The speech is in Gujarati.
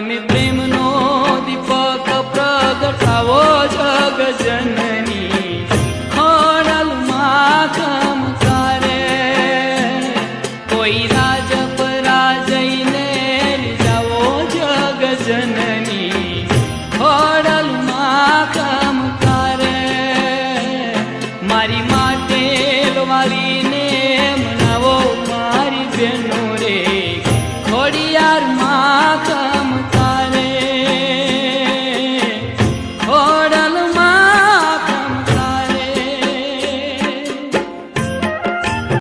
તમે પ્રેમનો દીપક પ્રગટાવો જગ જનની ખોડલમાં ખમકારે કોઈ રાજ પરાજયને જાવો જગ જનની ખોડલમાં ખમકારે મારી માટે વાલીને મનાવો મારી બહેનો